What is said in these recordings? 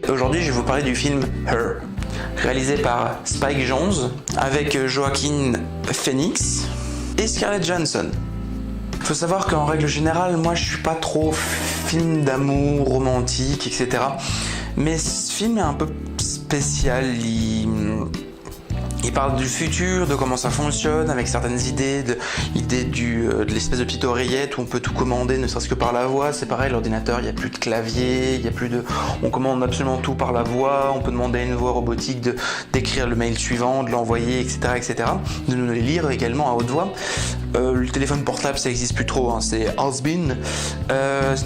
Aujourd'hui, je vais vous parler du film Her, réalisé par Spike Jonze, avec Joaquin Phoenix et Scarlett Johansson. Faut savoir qu'en règle générale, moi je suis pas trop film d'amour, romantique, etc. Mais ce film est un peu spécial, il parle du futur, de comment ça fonctionne, avec certaines idées, l'idée de l'espèce de petite oreillette où on peut tout commander, ne serait-ce que par la voix. C'est pareil, l'ordinateur, il n'y a plus de clavier, on commande absolument tout par la voix, on peut demander à une voix robotique d'écrire le mail suivant, de l'envoyer, etc., etc., de nous les lire également à haute voix. Le téléphone portable, ça n'existe plus trop, hein, c'est has-been.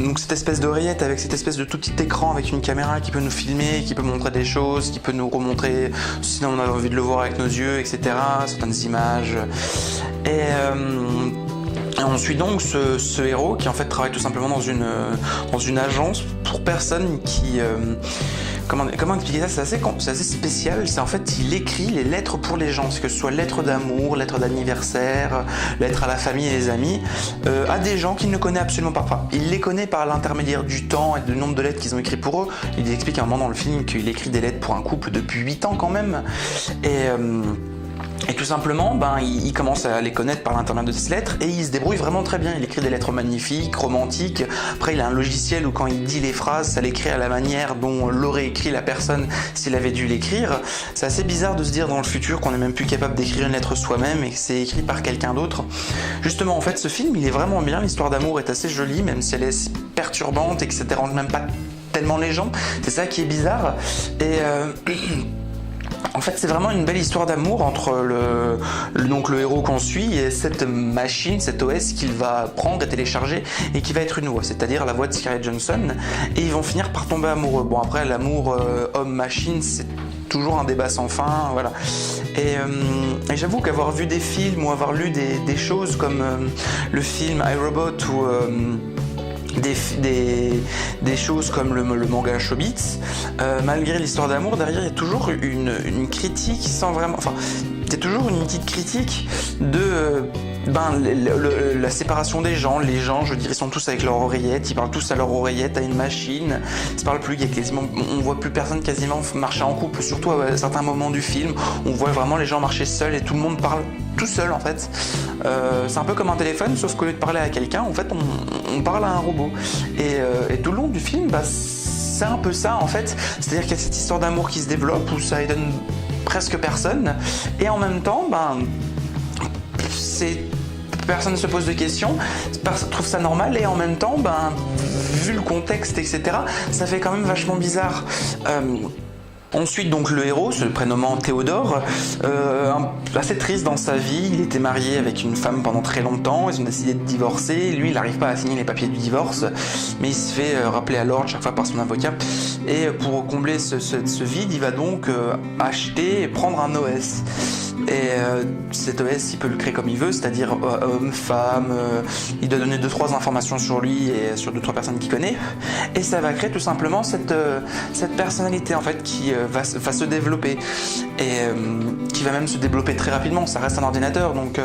Donc cette espèce d'oreillette avec cette espèce de tout petit écran avec une caméra qui peut nous filmer, qui peut montrer des choses, qui peut nous remontrer, sinon on a envie de le voir avec nos yeux, etc., certaines images. Et on suit donc ce héros qui en fait travaille tout simplement dans une agence pour personnes qui... Comment expliquer ça? C'est assez spécial. C'est en fait, il écrit les lettres pour les gens, que ce soit lettres d'amour, lettres d'anniversaire, lettres à la famille et les amis, à des gens qu'il ne connaît absolument pas. Enfin, il les connaît par l'intermédiaire du temps et du nombre de lettres qu'ils ont écrit pour eux. Il explique à un moment dans le film qu'il écrit des lettres pour un couple depuis 8 ans quand même. Et tout simplement, il commence à les connaître par l'intermédiaire de ces lettres et il se débrouille vraiment très bien. Il écrit des lettres magnifiques, romantiques. Après, il a un logiciel où quand il dit les phrases, ça l'écrit à la manière dont l'aurait écrit la personne s'il avait dû l'écrire. C'est assez bizarre de se dire dans le futur qu'on n'est même plus capable d'écrire une lettre soi-même et que c'est écrit par quelqu'un d'autre. Justement, en fait, ce film, il est vraiment bien. L'histoire d'amour est assez jolie, même si elle est perturbante et que ça dérange même pas tellement les gens. C'est ça qui est bizarre. Et... En fait, c'est vraiment une belle histoire d'amour entre le héros qu'on suit et cette machine, cet OS qu'il va prendre et télécharger et qui va être une voix, c'est-à-dire la voix de Scarlett Johansson, et ils vont finir par tomber amoureux. Bon, après, l'amour homme-machine, c'est toujours un débat sans fin, voilà. Et j'avoue qu'avoir vu des films ou avoir lu des choses comme le film iRobot ou... Des choses comme le manga Chobits, malgré l'histoire d'amour, derrière il y a toujours une critique sans vraiment... Enfin, il y a toujours une petite critique de la séparation des gens. Les gens, je dirais, sont tous avec leur oreillette, ils parlent tous à leur oreillette, à une machine, ils se parlent plus, on voit plus personne quasiment marcher en couple, surtout à certains moments du film, on voit vraiment les gens marcher seuls et tout le monde parle tout seul en fait. C'est un peu comme un téléphone, sauf qu'au lieu de parler à quelqu'un, en fait on parle à un robot. Et tout le long du film, c'est un peu ça en fait. C'est-à-dire qu'il y a cette histoire d'amour qui se développe où ça étonne presque personne. Et en même temps, personne ne se pose de questions, trouve ça normal, et en même temps, vu le contexte, etc., ça fait quand même vachement bizarre. Ensuite, donc, le héros, se prénommant Théodore, assez triste dans sa vie. Il était marié avec une femme pendant très longtemps, ils ont décidé de divorcer. Lui, il n'arrive pas à signer les papiers du divorce, mais il se fait rappeler à l'ordre chaque fois par son avocat. Et pour combler ce vide, il va donc acheter et prendre un OS. Et cet OS, il peut le créer comme il veut, c'est-à-dire homme, femme, il doit donner 2-3 informations sur lui et sur 2-3 personnes qu'il connaît, et ça va créer tout simplement cette personnalité en fait qui va se développer, et qui va même se développer très rapidement. Ça reste un ordinateur, donc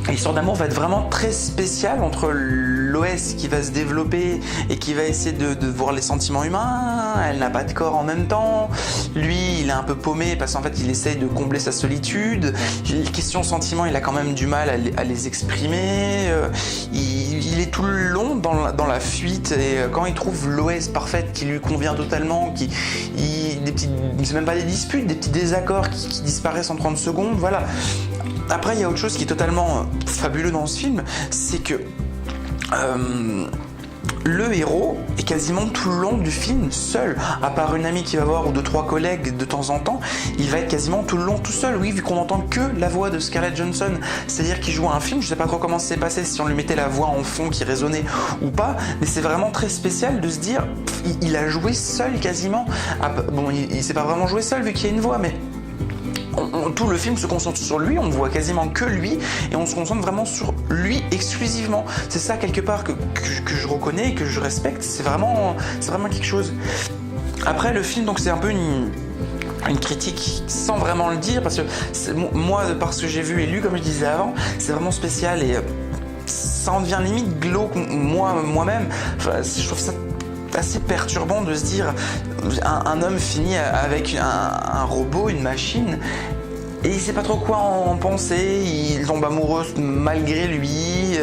l'histoire d'amour va être vraiment très spéciale entre l'OS qui va se développer et qui va essayer de voir les sentiments humains. Elle n'a pas de corps en même temps. Lui, il est un peu paumé parce qu'en fait, il essaye de combler sa solitude. Les questions sentiments, il a quand même du mal à les exprimer. Il est tout le long dans la fuite, et quand il trouve l'OS parfaite qui lui convient totalement, c'est même pas des disputes, des petits désaccords qui disparaissent en 30 secondes, voilà. Après, il y a autre chose qui est totalement fabuleux dans ce film, c'est que le héros est quasiment tout le long du film seul, à part une amie qui va voir ou 2-3 collègues de temps en temps, il va être quasiment tout le long tout seul, oui, vu qu'on n'entend que la voix de Scarlett Johansson, c'est-à-dire qu'il joue un film, je sais pas trop comment ça s'est passé, si on lui mettait la voix en fond qui résonnait ou pas, mais c'est vraiment très spécial de se dire, il a joué seul quasiment, bon, il s'est pas vraiment joué seul vu qu'il y a une voix, mais... Tout le film se concentre sur lui, on voit quasiment que lui, et on se concentre vraiment sur lui exclusivement. C'est ça quelque part que je reconnais et que je respecte, c'est vraiment quelque chose. Après, le film, donc c'est un peu une critique sans vraiment le dire, parce que moi, parce que j'ai vu et lu, comme je disais avant, c'est vraiment spécial, et ça en devient limite glauque moi-même. Enfin, je trouve ça assez perturbant de se dire un homme finit avec un robot, une machine, et il sait pas trop quoi en penser, il tombe amoureux malgré lui,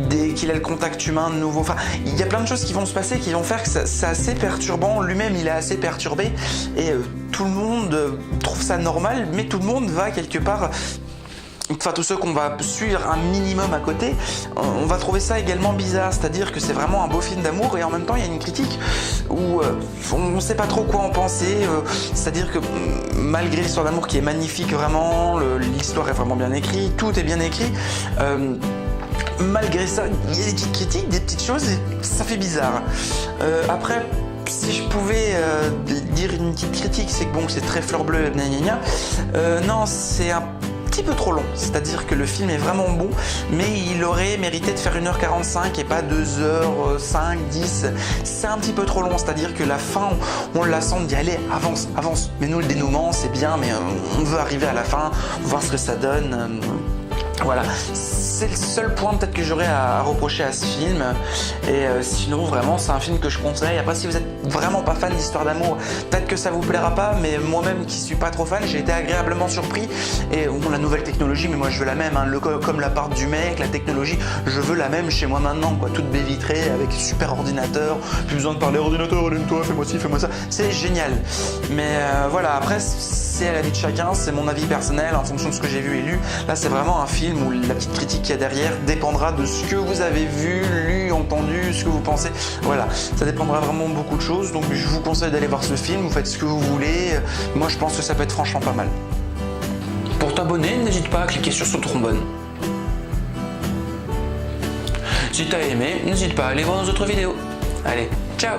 dès qu'il a le contact humain de nouveau. Enfin, il y a plein de choses qui vont se passer qui vont faire que c'est assez perturbant. Lui-même, il est assez perturbé et tout le monde trouve ça normal, mais tout le monde va quelque part. Enfin, tous ceux qu'on va suivre un minimum à côté, on va trouver ça également bizarre. C'est-à-dire que c'est vraiment un beau film d'amour et en même temps, il y a une critique où on ne sait pas trop quoi en penser. C'est-à-dire que malgré l'histoire d'amour qui est magnifique vraiment, l'histoire est vraiment bien écrite, tout est bien écrit. Malgré ça, il y a des petites critiques, des petites choses et ça fait bizarre. Après, si je pouvais dire une petite critique, c'est que bon, c'est très fleur bleue, gna gna gna. Non, c'est un petit peu trop long, c'est-à-dire que le film est vraiment bon, mais il aurait mérité de faire 1h45 et pas 2h5, 10. C'est un petit peu trop long, c'est-à-dire que la fin, on la sent d'y aller, avance, avance. Mais nous, le dénouement, c'est bien, mais on veut arriver à la fin, voir ce que ça donne. Voilà, c'est le seul point peut-être que j'aurais à reprocher à ce film. Et sinon, vraiment, c'est un film que je conseille. Après, si vous êtes vraiment pas fan d'histoire d'amour, peut-être que ça vous plaira pas, mais moi-même qui suis pas trop fan, j'ai été agréablement surpris. Et bon, la nouvelle technologie, mais moi je veux la même, hein. Comme l'appart du mec, la technologie, je veux la même chez moi maintenant, quoi. Toute baie vitrée, avec super ordinateur, plus besoin de parler ordinateur, allume-toi, fais-moi ci, fais-moi ça. C'est génial. Mais voilà, après, c'est à la vie de chacun, c'est mon avis personnel en fonction de ce que j'ai vu et lu. Là, c'est vraiment un film où la petite critique qu'il y a derrière dépendra de ce que vous avez vu, lu, entendu, ce que vous pensez. Voilà, ça dépendra vraiment de beaucoup de choses. Donc, je vous conseille d'aller voir ce film. Vous faites ce que vous voulez. Moi, je pense que ça peut être franchement pas mal. Pour t'abonner, n'hésite pas à cliquer sur ce trombone. Si t'as aimé, n'hésite pas à aller voir nos autres vidéos. Allez, ciao!